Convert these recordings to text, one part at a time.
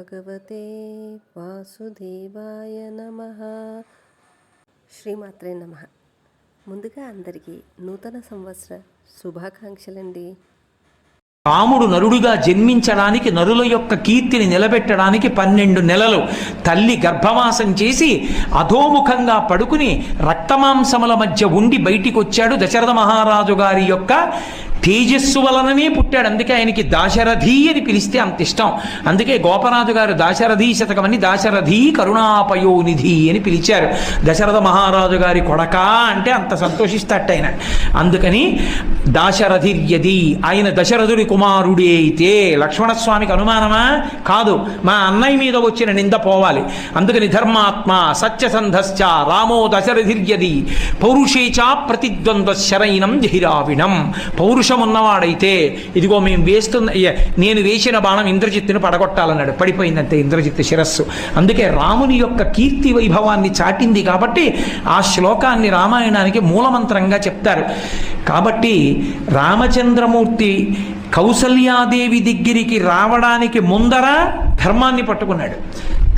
భగవతే వాసుదేవాయ నమః. శ్రీమాత్రే నమః. ముందుగా అందరికీ నూతన సంవత్సర శుభాకాంక్షలండి. రాముడు నరుడుగా జన్మించడానికి, నరుల యొక్క కీర్తిని నిలబెట్టడానికి 12 నెలలు తల్లి గర్భవాసం చేసి అధోముఖంగా పడుకుని రక్తమాంసముల మధ్య ఉండి బయటికి వచ్చాడు. దశరథ మహారాజు గారి యొక్క తేజస్సు వలననే పుట్టాడు. అందుకే ఆయనకి దాశరథి అని పిలిస్తే అంత ఇష్టం. అందుకే గోపరాజు గారు దాశరథి శతకమని దాశరథి కరుణాపయోనిధి అని పిలిచారు. దశరథ మహారాజు గారి కొడక అంటే అంత సంతోషిస్తాట ఆయన. అందుకని దాశరథిర్యది, ఆయన దశరథుడి కుమారుడే అయితే లక్ష్మణస్వామికి అనుమానమా? కాదు, మా అన్నయ్య మీద వచ్చిన నింద పోవాలి. అందుకని ధర్మాత్మ సత్యసంధశ్చ రామో దశరథిర్యది పౌరుషేచా ప్రతిద్వంద్వ శరైనం జహిరావిణం. పౌరుషం ఉన్నవాడైతే ఇదిగో మేము నేను వేసిన బాణం ఇంద్రజిత్తుని పడగొట్టాలన్నాడు. పడిపోయిందంతే ఇంద్రజిత్తు శిరస్సు. అందుకే రాముని యొక్క కీర్తి వైభవాన్ని చాటింది కాబట్టి ఆ శ్లోకాన్ని రామాయణానికి మూలమంత్రంగా చెప్తారు. కాబట్టి రామచంద్రమూర్తి కౌసల్యాదేవి దగ్గరికి రావడానికి ముందర ధర్మాన్ని పట్టుకున్నాడు.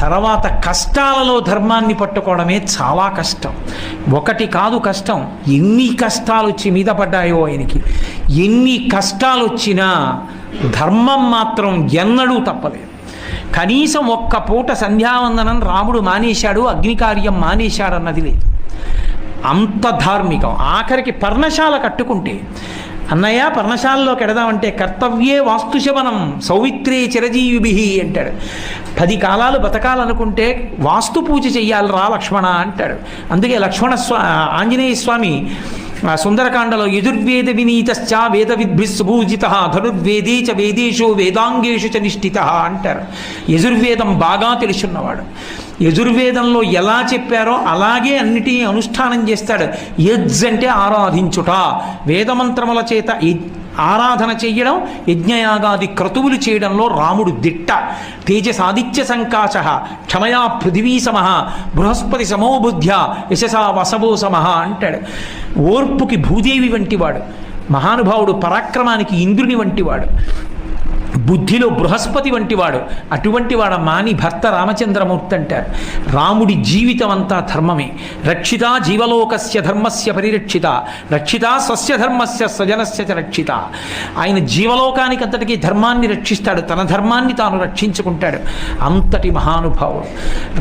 తర్వాత కష్టాలలో ధర్మాన్ని పట్టుకోవడమే చాలా కష్టం. ఒకటి కాదు కష్టం, ఎన్ని కష్టాలు వచ్చి మీద పడ్డాయో ఆయనకి. ఎన్ని కష్టాలు వచ్చినా ధర్మం మాత్రం ఎన్నడూ తప్పలేదు. కనీసం ఒక్క పూట సంధ్యావందనం రాముడు మానేశాడు, అగ్నికార్యం మానేశాడన్నది లేదు. అంత ధార్మికం. ఆఖరికి పర్ణశాల కట్టుకుంటే అన్నయ్య పర్ణశాలలోకి ఎడదామంటే కర్తవ్యే వాస్తుశవనం సౌమిత్రే చిరజీవిభి అంటాడు. 10 కాలాలు బతకాలనుకుంటే వాస్తు పూజ చెయ్యాలి రా లక్ష్మణ అంటాడు. అందుకే ఆంజనేయ స్వామి సుందరకాండలో యజుర్వేద వినీతశ్చ వేద విద్భిస్సుభూజిత ధనుర్వేదే చ వేదేషు వేదాంగేషు చ నిష్ఠిత అంటారు. యజుర్వేదం బాగా తెలుసున్నవాడు. యజుర్వేదంలో ఎలా చెప్పారో అలాగే అన్నిటినీ అనుష్ఠానం చేస్తాడు. యజ్ అంటే ఆరాధించుట, వేదమంత్రముల చేత ఆరాధన చెయ్యడం, యజ్ఞయాగాది క్రతువులు చేయడంలో రాముడు దిట్ట. తేజసాదిత్య సంకాశ క్షమయా పృథివీ సమః బృహస్పతి సమోబుద్ధ్య యశసా వసవో సమః అంటాడు. ఓర్పుకి భూదేవి వంటివాడు, మహానుభావుడు పరాక్రమానికి ఇంద్రుని వంటివాడు, బుద్ధిలో బృహస్పతి వంటివాడు. అటువంటి వాడమ్మా అని భర్త రామచంద్రమూర్తి అంటారు. రాముడి జీవితం అంతా ధర్మమే. రక్షిత జీవలోకస్య ధర్మస్య పరిరక్షిత, రక్షిత స్వస్య ధర్మస్య స్వజనస్య చ రక్షిత. ఆయన జీవలోకానికి అంతటికీ ధర్మాన్ని రక్షిస్తాడు, తన ధర్మాన్ని తాను రక్షించుకుంటాడు. అంతటి మహానుభావుడు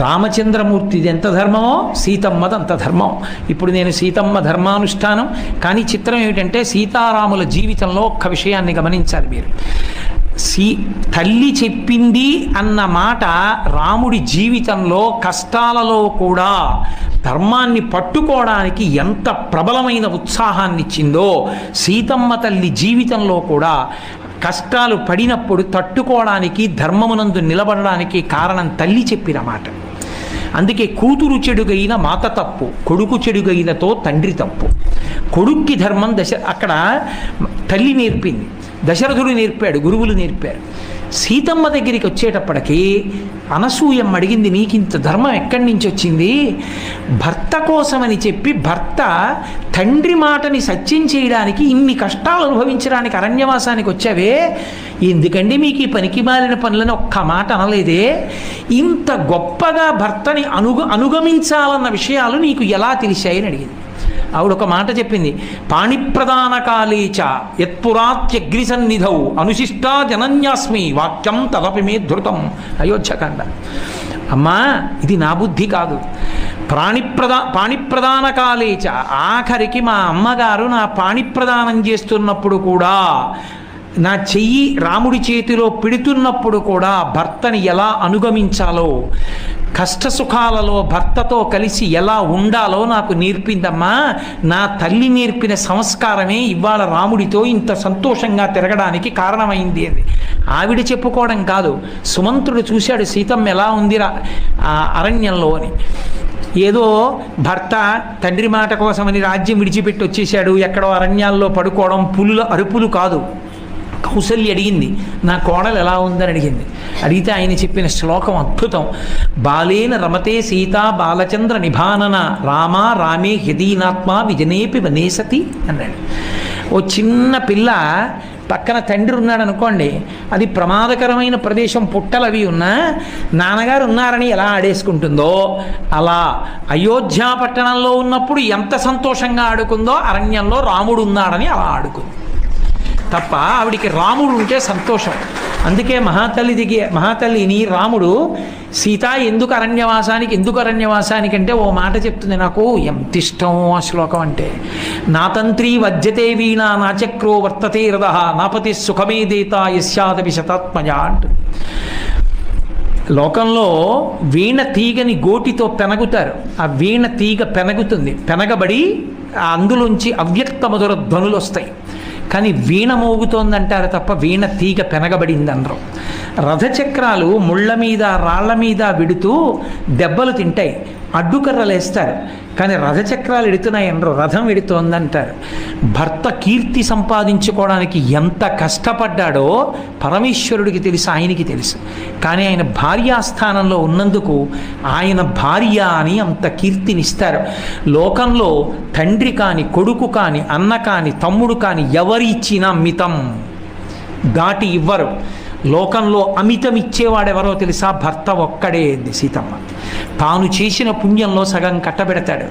రామచంద్రమూర్తిది. ఎంత ధర్మమో సీతమ్మది అంత ధర్మం. ఇప్పుడు నేను సీతమ్మ ధర్మానుష్ఠానం. కానీ చిత్రం ఏమిటంటే సీతారాముల జీవితంలో ఒక్క విషయాన్ని గమనించాలి మీరు. తల్లి చెప్పింది అన్న మాట రాముడి జీవితంలో కష్టాలలో కూడా ధర్మాన్ని పట్టుకోవడానికి ఎంత ప్రబలమైన ఉత్సాహాన్ని ఇచ్చిందో, సీతమ్మ తల్లి జీవితంలో కూడా కష్టాలు పడినప్పుడు తట్టుకోవడానికి, ధర్మమునందు నిలబడడానికి కారణం తల్లి చెప్పిన మాట. అందుకే కూతురు చెడుగైన మాత తప్పు, కొడుకు చెడుగైనతో తండ్రి తప్పు. కొడుక్కి ధర్మం అక్కడ తల్లి నేర్పింది, దశరథుడు నేర్పాడు, గురువులు నేర్పారు. సీతమ్మ దగ్గరికి వచ్చేటప్పటికీ అనసూయమ్మ అడిగింది, నీకింత ధర్మం ఎక్కడి నుంచి వచ్చింది? భర్త కోసమని చెప్పి భర్త తండ్రి మాటని సత్యం చేయడానికి ఇన్ని కష్టాలు అనుభవించడానికి అరణ్యవాసానికి వచ్చావే, ఎందుకండి మీకు ఈ పనికి మాలిన పనులని ఒక్క మాట అనలేదే? ఇంత గొప్పగా భర్తని అనుగమించాలన్న విషయాలు నీకు ఎలా తెలిసాయని అడిగింది. ఆవిడ ఒక మాట చెప్పింది, పాణిప్రదాన కాళీచ యత్పురాత్యగ్ని సన్నిధౌ అనుశిష్టా జనన్యాస్మి వాక్యం తదపి మే ధృతం. అయోధ్యకాండ. అమ్మా ఇది నా బుద్ధి కాదు. పాణిప్రదాన కాళీచ, ఆఖరికి మా అమ్మగారు నా పాణిప్రదానం చేస్తున్నప్పుడు కూడా, నా చెయ్యి రాముడి చేతిలో పెడుతున్నప్పుడు కూడా భర్తని ఎలా అనుగమించాలో, కష్టసుఖాలలో భర్తతో కలిసి ఎలా ఉండాలో నాకు నేర్పిందమ్మా. నా తల్లి నేర్పిన సంస్కారమే ఇవాళ రాముడితో ఇంత సంతోషంగా తిరగడానికి కారణమైంది అని ఆవిడ చెప్పుకోవడం కాదు. సుమంత్రుడు చూశాడు సీతమ్మ ఎలా ఉంది అరణ్యంలో అని. ఏదో భర్త తండ్రి మాట కోసమని రాజ్యం విడిచిపెట్టి వచ్చేసాడు, ఎక్కడో అరణ్యాల్లో పడుకోవడం, పులుల అరుపులు కాదు. కౌసల్య అడిగింది, నా కోడలు ఎలా ఉందని అడిగింది. అడిగితే ఆయన చెప్పిన శ్లోకం అద్భుతం. బాలేన రమతే సీతా బాలచంద్ర నిభానన రామా రామే హ్యదీనాత్మ విజనేపి వనేసతి అన్నాడు. ఓ చిన్న పిల్ల పక్కన తండ్రి ఉన్నాడు అనుకోండి, అది ప్రమాదకరమైన ప్రదేశం, పుట్టలు అవి ఉన్నా నాన్నగారు ఉన్నారని ఎలా ఆడేసుకుంటుందో అలా అయోధ్య పట్టణంలో ఉన్నప్పుడు ఎంత సంతోషంగా ఆడుకుందో అరణ్యంలో రాముడు ఉన్నాడని అలా ఆడుకుంది తప్ప ఆవిడికి రాముడు ఉంటే సంతోషం. అందుకే మహాతల్లిని రాముడు సీత ఎందుకు అరణ్యవాసానికి అంటే ఓ మాట చెప్తుంది, నాకు ఎంత ఇష్టం ఆ శ్లోకం అంటే. నా తంత్రి వజ్యతే వీణ నా చక్రో వర్తతే రథ నాపతి సుఖమే దేత యస్యాదపి శతాత్మజ అంటుంది. లోకంలో వీణ తీగని గోటితో పెనగుతారు, ఆ వీణ తీగ పెనగుతుంది, పెనగబడి అందులోంచి అవ్యక్త మధుర ధ్వనులు వస్తాయి. కానీ వీణ మోగుతోందంటారు తప్ప వీణ తీగ పెనగబడిందనరు. రథచక్రాలు ముళ్ళ మీద రాళ్ల మీద విడుతూ దెబ్బలు తింటాయి, అడ్డుకర్రలేస్తారు, కానీ రథచక్రాలు ఎడుతున్నాయి అనరు, రథం ఎడుతోందంటారు. భర్త కీర్తి సంపాదించుకోవడానికి ఎంత కష్టపడ్డాడో పరమేశ్వరుడికి తెలుసు, ఆయనకి తెలుసు. కానీ ఆయన భార్యాస్థానంలో ఉన్నందుకు ఆయన భార్య అని అంత కీర్తినిస్తారు. లోకంలో తండ్రి కాని, కొడుకు కాని, అన్న కాని, తమ్ముడు కాని ఎవరి ఇచ్చినా మితం దాటి ఇవ్వరు. లోకంలో అమితం ఇచ్చేవాడెవరో తెలుసా? భర్త ఒక్కడే. సీతమ్మ తాను చేసిన పుణ్యంలో సగం కట్టబెడతాడు,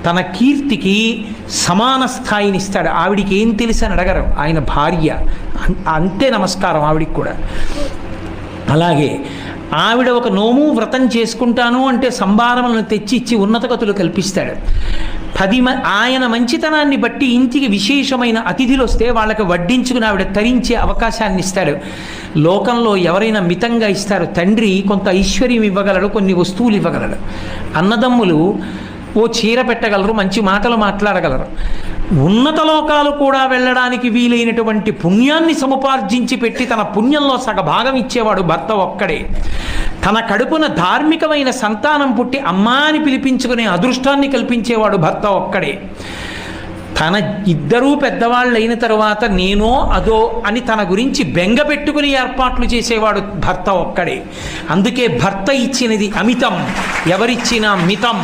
తన కీర్తికి సమాన స్థాయినిస్తాడు. ఆవిడికి ఏం తెలుసు అని అడగరు, ఆయన భార్య అంతే నమస్కారం ఆవిడికి కూడా. అలాగే ఆవిడ ఒక నోము వ్రతం చేసుకుంటాను అంటే సంభారములను తెచ్చి ఇచ్చి ఉన్నతగతులు కల్పిస్తాడు. ఆయన మంచితనాన్ని బట్టి ఇంటికి విశేషమైన అతిథులు వస్తే వాళ్ళకి వడ్డించుకుని ఆవిడ తరించే అవకాశాన్ని ఇస్తాడు. లోకంలో ఎవరైనా మితంగా ఇస్తారు. తండ్రి కొంత ఐశ్వర్యం ఇవ్వగలడు, కొన్ని వస్తువులు ఇవ్వగలడు. అన్నదమ్ములు ఓ చీర పెట్టగలరు, మంచి మాటలు మాట్లాడగలరు. ఉన్నత లోకాలు కూడా వెళ్ళడానికి వీలైనటువంటి పుణ్యాన్ని సముపార్జించి పెట్టి తన పుణ్యంలో సగభాగం ఇచ్చేవాడు భర్త ఒక్కడే. తన కడుపున ధార్మికమైన సంతానం పుట్టి అమ్మా అని పిలిపించుకునే అదృష్టాన్ని కల్పించేవాడు భర్త ఒక్కడే. తన ఇద్దరూ పెద్దవాళ్ళు అయిన తర్వాత నేనో అదో అని తన గురించి బెంగ పెట్టుకుని ఏర్పాట్లు చేసేవాడు భర్త ఒక్కడే. అందుకే భర్త ఇచ్చినది అమితం, ఎవరిచ్చినా మితం.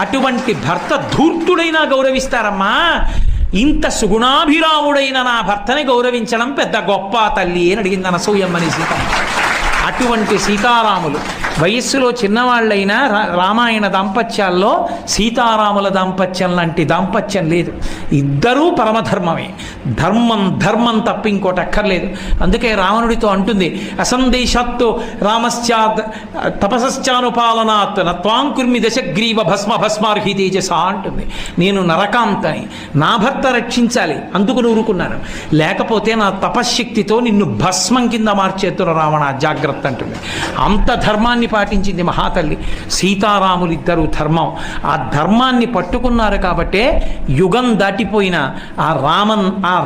అటువంటి భర్త ధూర్తుడైనా గౌరవిస్తారమ్మా. ఇంత సుగుణాభిరాముడైన నా భర్తని గౌరవించడం పెద్ద గొప్ప తల్లి అని అడిగింది అనసూయమ్మని సీతమ్మ. అటువంటి సీతారాములు వయస్సులో చిన్నవాళ్ళైనా రామాయణ దాంపత్యాల్లో సీతారాముల దాంపత్యం లాంటి దాంపత్యం లేదు. ఇద్దరూ పరమధర్మమే. ధర్మం తప్ప ఇంకోటి అక్కర్లేదు. అందుకే రావణుడితో అంటుంది, అసందేశాత్తు రామశ్చాత్ తపసశ్చానుపాలనాత్ నత్వాం కుర్మి దశగ్రీవ భస్మార్హి తేజస అంటుంది. నేను నరకాంతని, నా భర్త రక్షించాలి, అందుకు ఊరుకున్నాను, లేకపోతే నా తపశ్శక్తితో నిన్ను భస్మం కింద మార్చేతురు రావణ, జాగ్రత్త అంటుంది. అంత ధర్మాన్ని పాటించింది మహాతల్లి. సీతారాములు ఇద్దరు ధర్మం, ఆ ధర్మాన్ని పట్టుకున్నారు కాబట్టే యుగం దాటిపోయిన ఆ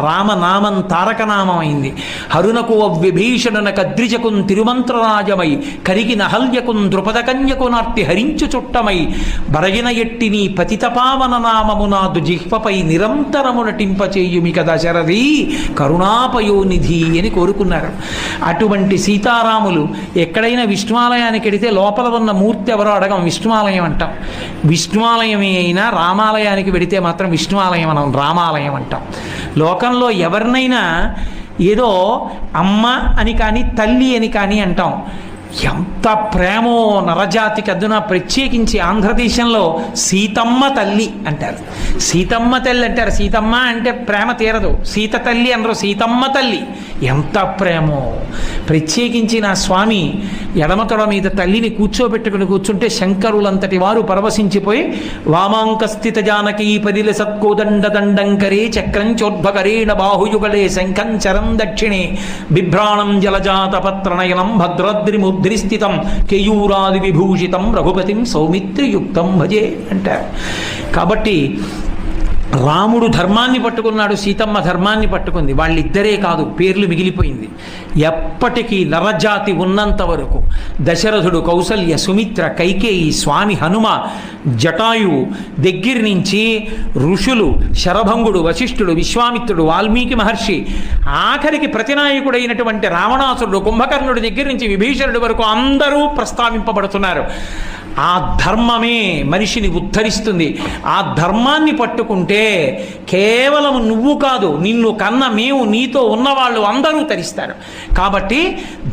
రామనామం తారకనామం అయింది. హరునకు విభీషణున కద్రిజకున్ తిరుమంత్రరాజమై కరిగి నహల్యకున్ ద్రుపదకన్యకు నార్తి హరించు చుట్టమై బరగిన ఎట్టిని పతితపావన నామము నాదు జిహ్వపై నిరంతరము నటింపచేయుమిక దశరథి కరుణాపయోనిధి అని కోరుకున్నారు. అటువంటి సీతారాములు ఎక్కడైనా విష్ణువాలయానికి వెడితే లోపల ఉన్న మూర్తి ఎవరో అడగం, విష్ణువాలయం అంటాం. విష్ణువాలయమే అయినా రామాలయానికి వెడితే మాత్రం విష్ణువాలయం అనం, రామాలయం అంటాం. లోకంలో ఎవరినైనా ఏదో అమ్మ అని కానీ తల్లి అని కానీ అంటాం. ఎంత ప్రేమో నరజాతికి అదున, ప్రత్యేకించి ఆంధ్రదేశంలో సీతమ్మ తల్లి అంటారు. సీతమ్మ తల్లి అంటారు. సీతమ్మ అంటే ప్రేమ తీరదు, సీత తల్లి అనరు, సీతమ్మ తల్లి. ఎంత ప్రేమో. ప్రత్యేకించి నా స్వామి ఎడమతొడ మీద తల్లిని కూర్చోబెట్టుకుని కూర్చుంటే శంకరులంతటి వారు పరవశించిపోయి వామాంకస్థిత జానకీ పరిల సత్కోదండ దండంకరే చక్రం చోద్భకరేణ బాహుయుగళే శంఖం చరం దక్షిణే బిభ్రాణం జలజాత పత్రనయనం భద్రాద్రిముద్రిస్థితం కేయూరాది విభూషితం రఘుపతిం సౌమిత్రియుక్తం భజే అంటారు. కాబట్టి రాముడు ధర్మాన్ని పట్టుకున్నాడు, సీతమ్మ ధర్మాన్ని పట్టుకుంది. వాళ్ళిద్దరే కాదు, పేర్లు మిగిలిపోయింది. ఎప్పటికీ నరజాతి ఉన్నంత వరకు దశరథుడు, కౌసల్య, సుమిత్ర, కైకేయి, స్వామి హనుమ, జటాయువు దగ్గర నుంచి ఋషులు, శరభంగుడు, వశిష్ఠుడు, విశ్వామిత్రుడు, వాల్మీకి మహర్షి, ఆఖరికి ప్రతినాయకుడైనటువంటి రావణాసురుడు, కుంభకర్ణుడి దగ్గర నుంచి విభీషణుడి వరకు అందరూ ప్రస్తావింపబడుతున్నారు. ఆ ధర్మమే మనిషిని ఉద్ధరిస్తుంది. ఆ ధర్మాన్ని పట్టుకుంటే అంటే కేవలం నువ్వు కాదు, నిన్ను కన్న మేము, నీతో ఉన్నవాళ్ళు అందరూ తరిస్తారు. కాబట్టి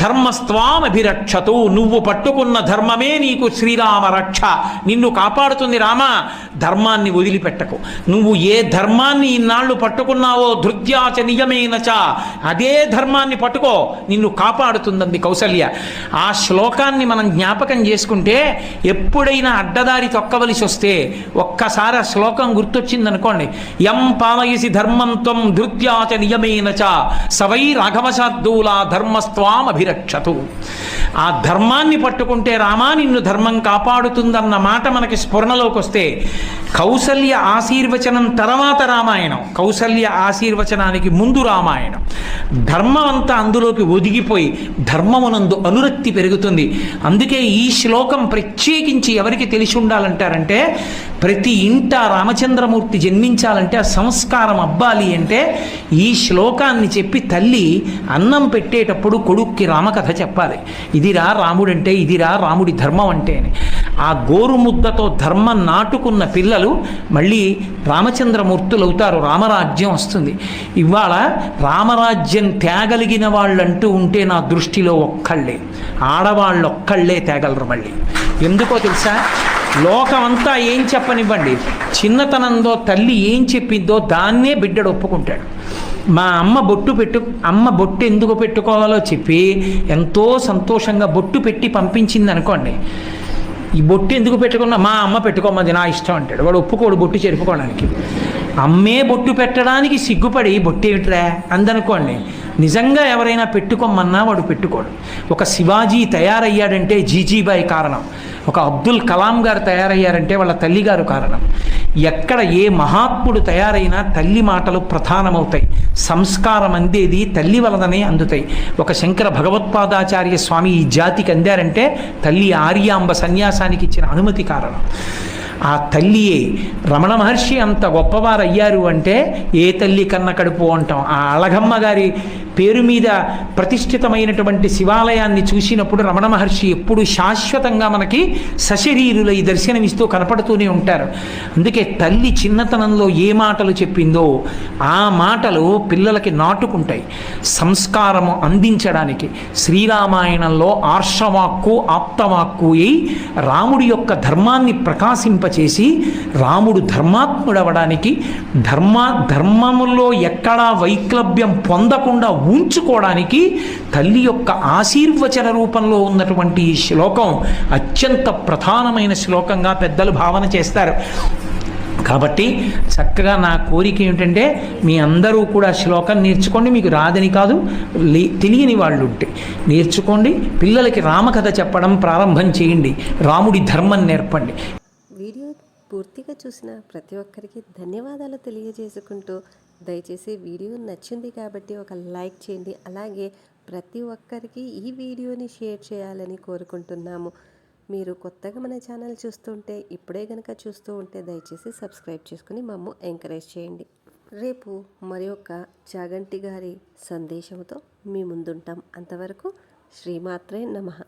ధర్మస్త్వామభిరక్షతు, నువ్వు పట్టుకున్న ధర్మమే నీకు శ్రీరామ రక్ష, నిన్ను కాపాడుతుంది. రామ, ధర్మాన్ని వదిలిపెట్టకు. నువ్వు ఏ ధర్మాన్ని ఇన్నాళ్ళు పట్టుకున్నావో ధృత్యాచ నియమేనచ, అదే ధర్మాన్ని పట్టుకో, నిన్ను కాపాడుతుందంది కౌసల్య. ఆ శ్లోకాన్ని మనం జ్ఞాపకం చేసుకుంటే ఎప్పుడైనా అడ్డదారి తొక్కవలసి వస్తే ఒక్కసారి ఆ శ్లోకం గుర్తొచ్చిందనుకోండి, యం పాలయసి ధర్మంతం ధృత్యాచ నియమేనచ సవై రాఘవశార్దూలా ధర్మస్త్వాం అభిరక్షతు. ఆ ధర్మాన్ని పట్టుకుంటే రామా నిన్ను ధర్మం కాపాడుతుందన్న మాట మనకి స్ఫురణలోకి వస్తే, కౌసల్య ఆశీర్వచనం తర్వాత రామాయణం, కౌసల్య ఆశీర్వచనానికి ముందు రామాయణం. ధర్మం అంతా అందులోకి ఒదిగిపోయి ధర్మమునందు అనురక్తి పెరుగుతుంది. అందుకే ఈ శ్లోకం ప్రత్యేకించి ఎవరికి తెలిసి ఉండాలంటారంటే, ప్రతి ఇంట రామచంద్రమూర్తి జన్మించాలంటే ఆ సంస్కారం అబ్బాలి అంటే ఈ శ్లోకాన్ని చెప్పి తల్లి అన్నం పెట్టేటప్పుడు కొడుక్కి రామకథ చెప్పాలి. ఇదిరా రాముడంటే, ఇదిరా రాముడి ధర్మం అంటే అని. ఆ గోరుముద్దతో ధర్మం నాటుకున్న పిల్లలు మళ్ళీ రామచంద్రమూర్తులు అవుతారు, రామరాజ్యం వస్తుంది. ఇవాళ రామరాజ్యం తేగలిగిన వాళ్ళంటూ ఉంటే నా దృష్టిలో ఒక్కళ్ళే, ఆడవాళ్ళు ఒక్కళ్ళే తేగలరు. మళ్ళీ ఎందుకో తెలుసా, లోకమంతా ఏం చెప్పనివ్వండి, చిన్నతనంలో తల్లి ఏం చెప్పిందో దాన్నే బిడ్డడు ఒప్పుకుంటాడు. మా అమ్మ అమ్మ బొట్టు ఎందుకు పెట్టుకోవాలో చెప్పి ఎంతో సంతోషంగా బొట్టు పెట్టి పంపించింది అనుకోండి, ఈ బొట్టు ఎందుకు పెట్టుకున్నా, మా అమ్మ పెట్టుకోమది నా ఇష్టం అంటాడు. వాడు ఒప్పుకోడు బొట్టు చెరుపుకోవడానికి. అమ్మే బొట్టు పెట్టడానికి సిగ్గుపడి బొట్టు ఏమిట్రా అందనుకోండి, నిజంగా ఎవరైనా పెట్టుకోమన్నా వాడు పెట్టుకోడు. ఒక శివాజీ తయారయ్యాడంటే జీజీబాయి కారణం, ఒక అబ్దుల్ కలాం గారు తయారయ్యారంటే వాళ్ళ తల్లిగారు కారణం. ఎక్కడ ఏ మహాత్ముడు తయారైనా తల్లి మాటలు ప్రధానమవుతాయి. సంస్కారం అందేది తల్లి వలననే అందుతాయి. ఒక శంకర భగవత్పాదాచార్య స్వామి ఈ జాతికి అందారంటే తల్లి ఆర్యాంబ సన్యాసానికి ఇచ్చిన అనుమతి కారణం. ఆ తల్లియే రమణ మహర్షి అంత గొప్పవారు అయ్యారు అంటే ఏ తల్లి కన్న కడుపు అంటాం. ఆ అళగమ్మ గారి పేరు మీద ప్రతిష్ఠితమైనటువంటి శివాలయాన్ని చూసినప్పుడు రమణ మహర్షి ఎప్పుడు శాశ్వతంగా మనకి సశరీరులై దర్శనమిస్తూ కనపడుతూనే ఉంటారు. అందుకే తల్లి చిన్నతనంలో ఏ మాటలు చెప్పిందో ఆ మాటలు పిల్లలకి నాటుకుంటాయి. సంస్కారము అందించడానికి శ్రీరామాయణంలో ఆర్షవాక్కు ఆప్తవాక్కు అయి రాముడి యొక్క ధర్మాన్ని ప్రకాశింపచేసి రాముడు ధర్మాత్ముడవడానికి, ధర్మములో ఎక్కడా వైక్లభ్యం పొందకుండా ఉంచుకోవడానికి తల్లి యొక్క ఆశీర్వచన రూపంలో ఉన్నటువంటి ఈ శ్లోకం అత్యంత ప్రధానమైన శ్లోకంగా పెద్దలు భావన చేస్తారు. కాబట్టి చక్కగా నా కోరిక ఏమిటంటే మీ అందరూ కూడా శ్లోకం నేర్చుకోండి. మీకు రాదని కాదు, తెలియని వాళ్ళు ఉంటే నేర్చుకోండి. పిల్లలకి రామకథ చెప్పడం ప్రారంభం చేయండి, రాముడి ధర్మం నేర్పండి. వీడియో పూర్తిగా చూసిన ప్రతి ఒక్కరికి ధన్యవాదాలు తెలియజేసుకుంటూ, దయచేసి వీడియో నచ్చింది కాబట్టి ఒక లైక్ చేయండి. అలాగే ప్రతి ఒక్కరికి ఈ వీడియోని షేర్ చేయాలని కోరుకుంటున్నాము. మీరు కొత్తగా మన ఛానల్ చూస్తుంటే, ఇప్పుడే కనుక చూస్తూ ఉంటే దయచేసి సబ్స్క్రైబ్ చేసుకుని మమ్ము ఎంకరేజ్ చేయండి. రేపు మరి ఒక చాగంటి గారి సందేశంతో మీ ముందుంటాం. అంతవరకు శ్రీమాత్రే నమః.